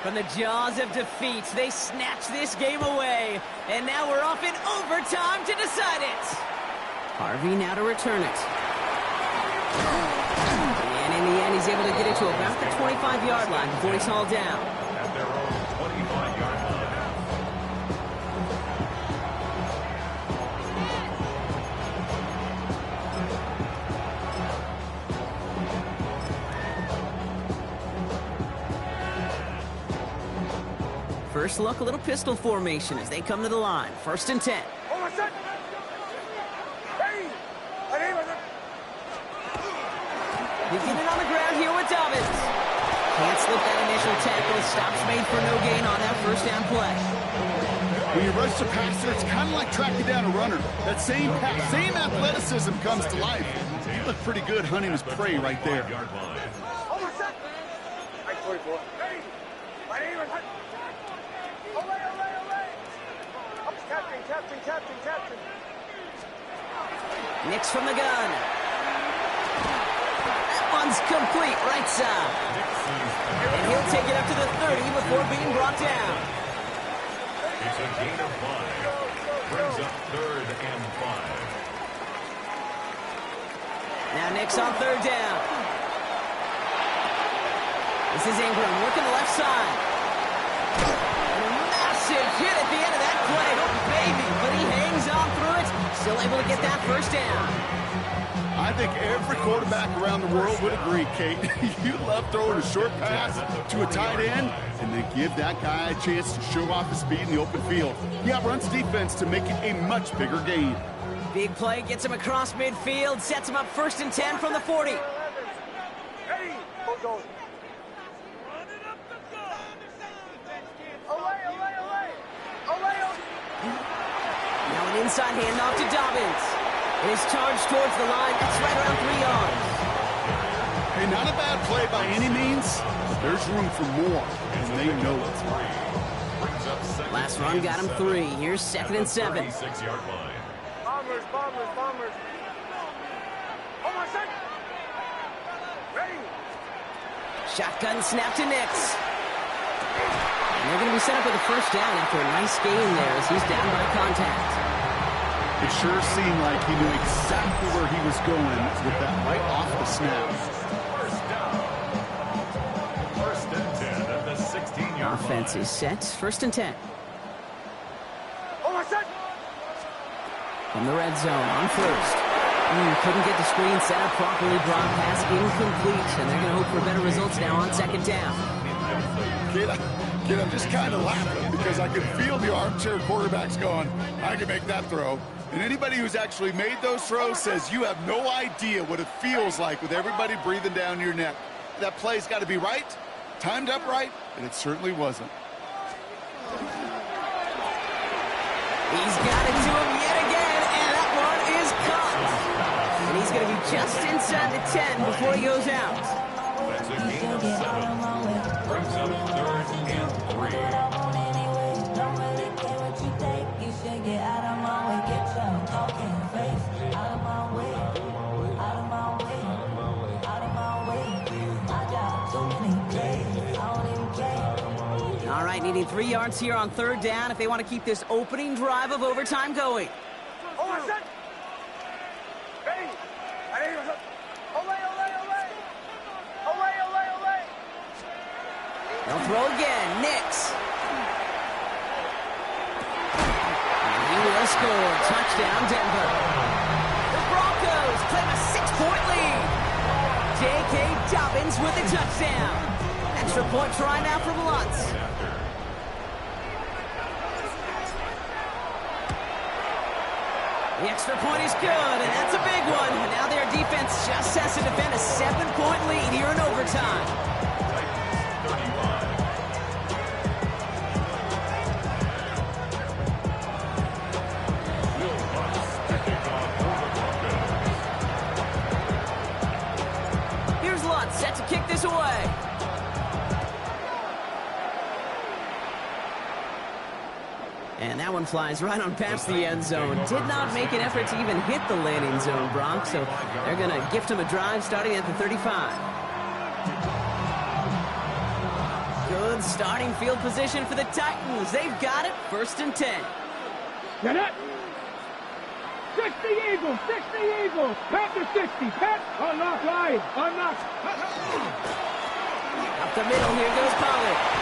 From the jaws of defeat, they snatch this game away. And now we're off in overtime to decide it. Harvey now to return it. And in the end, he's able to get it to about the 25-yard line before he's hauled down. At their own 25-yard line. First look, a little pistol formation as they come to the line. 1st and 10. Oh, my son! Hey! Beginning on the ground here with Dobbins. Can't slip that initial tackle. Stops made for no gain on that first down play. When you rush the passer, it's kind of like tracking down a runner. That same athleticism comes to life. He looked pretty good hunting his prey right there. Oh, my son! Right, 44. Hey! My name is... Captain. Nix from the gun. That one's complete, right side. And he'll take it up to the 30 before being brought down. It's a gain of 5. Brings up 3rd and 5. Now Nix on 3rd down. This is Ingram working the left side. Massive hit at the end of that play. Oh, baby. But he hangs on through it. Still able to get that first down. I think every quarterback around the world would agree, Kate. You love throwing a short pass to a tight end and then give that guy a chance to show off his speed in the open field. Yeah, runs defense to make it a much bigger gain. Big play gets him across midfield. Sets him up 1st and 10 from the 40. Hey! Hold on. Now an inside handoff to Dobbins. And his charge towards the line. That's right around 3 yards. Hey, not a bad play by any means, but there's room for more, and they know it. Last run got him 3. Here's 2nd and 7. 36-yard line. Bombers. Oh, my son! Ready! Shotgun snap to Nix. And they're going to be set up with a first down after a nice gain there as he's down by contact. It sure seemed like he knew exactly where he was going with that right off the snap. First and 10 at the 16-yard line. Offense is set. 1st and 10. Oh, my son! From the red zone on 1st. Couldn't get the screen set up properly. Broad pass incomplete. And they're going to hope for better results now on 2nd down. Kid, I'm just kind of laughing because I can feel the armchair quarterbacks going, I can make that throw. And anybody who's actually made those throws says you have no idea what it feels like with everybody breathing down your neck. That play's got to be right, timed up right, and it certainly wasn't. He's got it to him yet again, and that one is caught. And he's going to be just inside the 10 before he goes out. That's a gain of 7. Brings up 3rd and 3. All right, needing 3 yards here on 3rd down if they want to keep this opening drive of overtime going. Oh, my son! Ready! Olay! They'll throw again. Nix. And he will score. Touchdown, Denver. The Broncos claim a 6-point lead. J.K. Dobbins with the touchdown. Extra point try now from Lutz. The extra point is good, and that's a big one. And now their defense just has to defend a 7-point lead here in overtime. Here's Lutz set to kick this away. And that one flies right on past the end zone. Did not make an effort to even hit the landing zone, Brock, so they're going to gift him a drive starting at the 35. Good starting field position for the Titans. They've got it, 1st and 10. Get it! 60 Eagles, 60 Eagles. Pat to 60, Pat. Unlock line, unlock. Up the middle, here goes Pollard.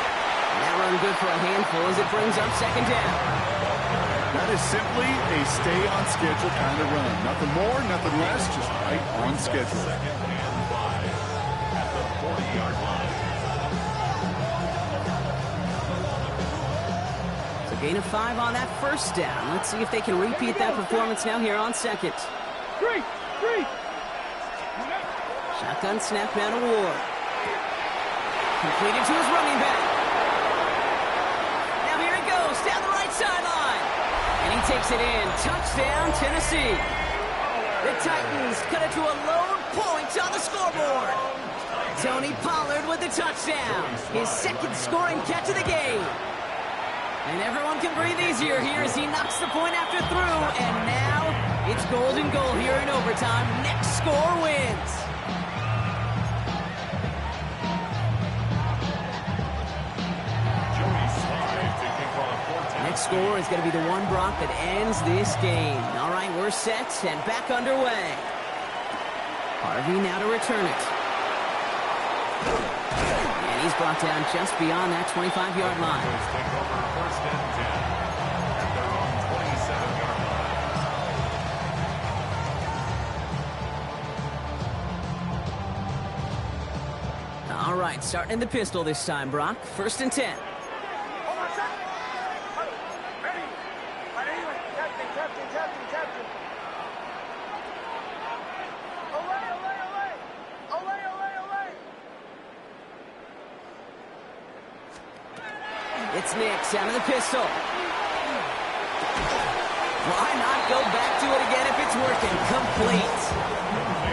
That run good for a handful as it brings up 2nd down. That is simply a stay-on-schedule kind of run. Nothing more, nothing less, just right on schedule. 2nd and 5 at the 40-yard line. It's a gain of 5 on that 1st down. Let's see if they can repeat that performance now here on 2nd. Three. Shotgun snap now to Ward. Completed to his running back. Now here it goes, down the right sideline. And he takes it in. Touchdown, Tennessee. The Titans cut it to a lone point on the scoreboard. Tony Pollard with the touchdown. His 2nd scoring catch of the game. And everyone can breathe easier here as he knocks the point after through. And now it's golden goal here in overtime. Next score wins. Next score is going to be the one, Brock, that ends this game. All right, we're set and back underway. Harvey now to return it. And he's brought down just beyond that 25-yard line. Take over 1st and 10 at their own 27-yard line. All right, starting in the pistol this time, Brock. 1st and 10. It's Nix out of the pistol. Why not go back to it again if it's working? Complete.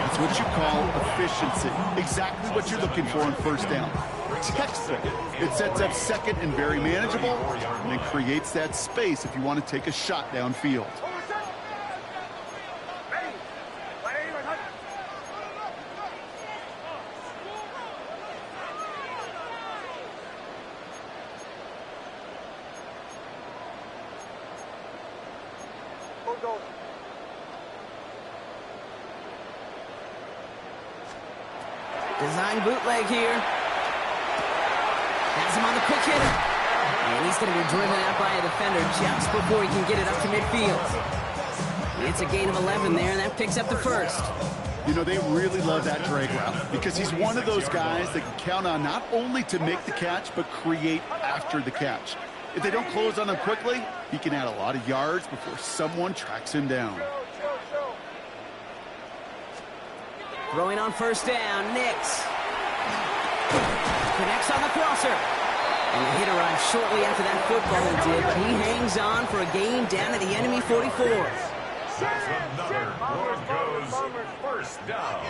That's what you call efficiency. Exactly what you're looking for on 1st down. Textbook. It sets up 2nd and very manageable, and then creates that space if you want to take a shot downfield. Design bootleg here. Has him on the quick hitter. And he's going to be driven out by a defender just before he can get it up to midfield. It's a gain of 11 there, and that picks up the 1st. You know, they really love that drag route because he's one of those guys that can count on not only to make the catch, but create after the catch. If they don't close on him quickly, he can add a lot of yards before someone tracks him down. Throwing on 1st down, Nix. Connects on the crosser. And the hit arrived shortly after that football did, but he hangs on for a gain down to the enemy 44. That's another. Ward goes 1st down.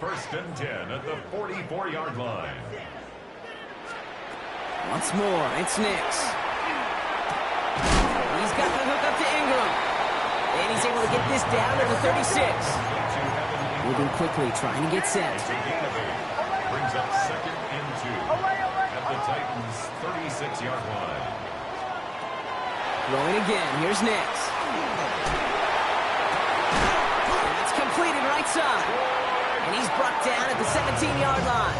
1st and 10 at the 44-yard line. Once more, it's Nix. He's got the hook up to Ingram. And he's able to get this down to the 36. Moving quickly, trying to get set. Brings up 2nd and 2 at the Titans' 36-yard line. Throwing again. Here's Nix. And it's completed right side. And he's brought down at the 17-yard line.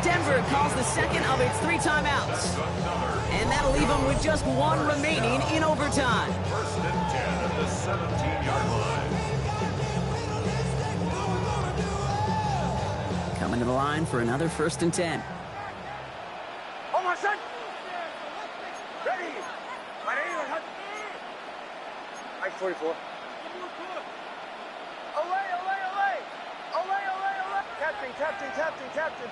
Denver calls the 2nd of its 3 timeouts. And that'll leave them with just 1 remaining in overtime. 1st and 10 at the 17-yard line. Coming to the line for another 1st and 10. Oh, my son! Ready! 44. Captain.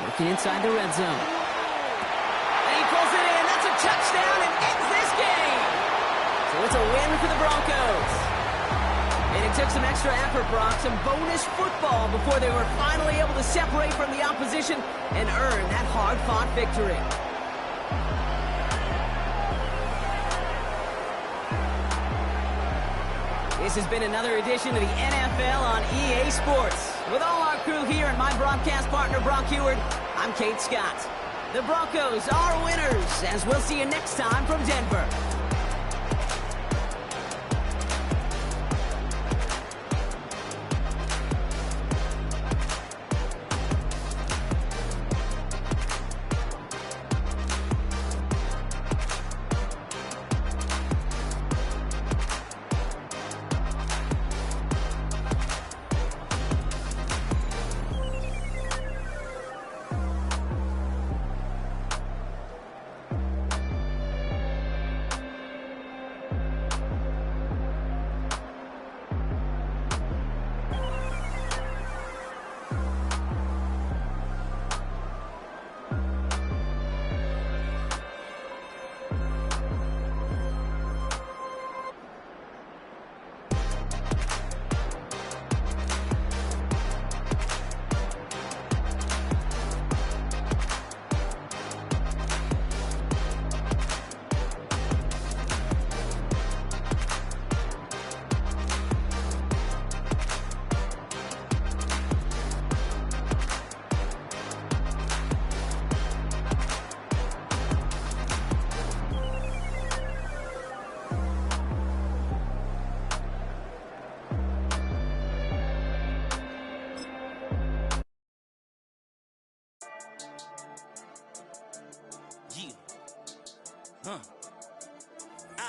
Working inside the red zone. And he pulls it in. That's a touchdown and ends this game. So it's a win for the Broncos. And it took some extra effort, Brock, some bonus football before they were finally able to separate from the opposition and earn that hard-fought victory. This has been another edition of the NFL on EA Sports. With all our crew here and my broadcast partner, Brock Heward, I'm Kate Scott. The Broncos are winners, as we'll see you next time from Denver.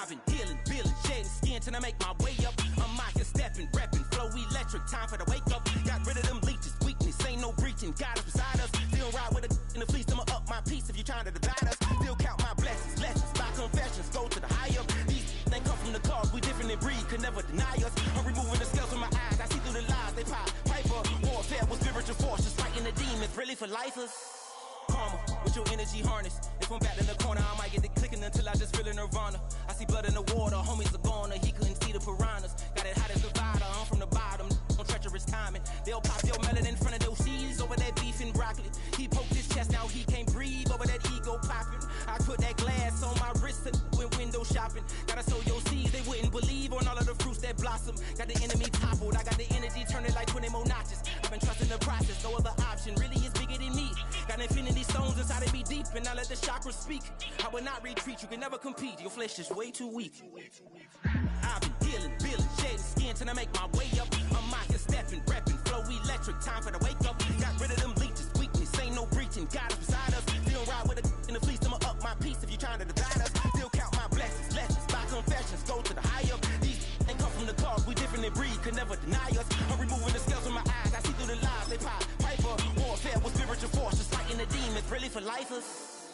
I've been dealing, shedding skin till I make my way up. I'm out here stepping, repping, flow electric, time for the wake up. Got rid of them leeches, weakness, ain't no breaching. God is beside us, still ride with a in the fleece. I'ma up my piece if you trying to divide us. Still count my blessings, lessons, by confessions, go to the higher. These they come from the cars, we different in breed, could never deny us. I'm removing the scales from my eyes, I see through the lies they pop. Piper, warfare with spiritual force, just fighting the demons, really for lifers. Karma, with your energy harness. If I'm back in the corner, I might get it clicking until I just feel a nirvana. I see blood in the water, homies are gone, he couldn't see the piranhas. Got it hot as Nevada, I'm from the bottom, on treacherous timing. They'll pop your melon in front of those seeds over that beef and broccoli. He poked his chest, now he can't breathe over that ego popping. I put that glass on my wrist and went window shopping. Gotta sow your seeds, they wouldn't believe on all of the fruits that blossom. Got the enemy toppled, I got the energy turning like 20 more notches. I've been trusting the process, no other option really is bigger than me. Got infinity stones inside of me deep, and I let the chakras speak. I will not retreat, you can never compete, your flesh is way too weak. I've been dealing, shedding skin till I make my way up. I'm out here stepping, repping, flow electric, time for the wake up. Got rid of them leeches, weakness, ain't no breaching. God is beside us, still ride with a in the fleece. I'ma up my piece if you trying to divide us. Still count my blessings, lessons, by confessions, go to the higher. These ain't come from the cars, we different in breed, could never deny us. I'm removing the scales from my eyes, I see through the lies they pop. Piper, warfare with spiritual force, just fighting the demons, really for lifers.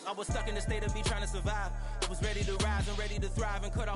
I was stuck in the state of me trying to survive. I was ready to rise and ready to thrive and cut off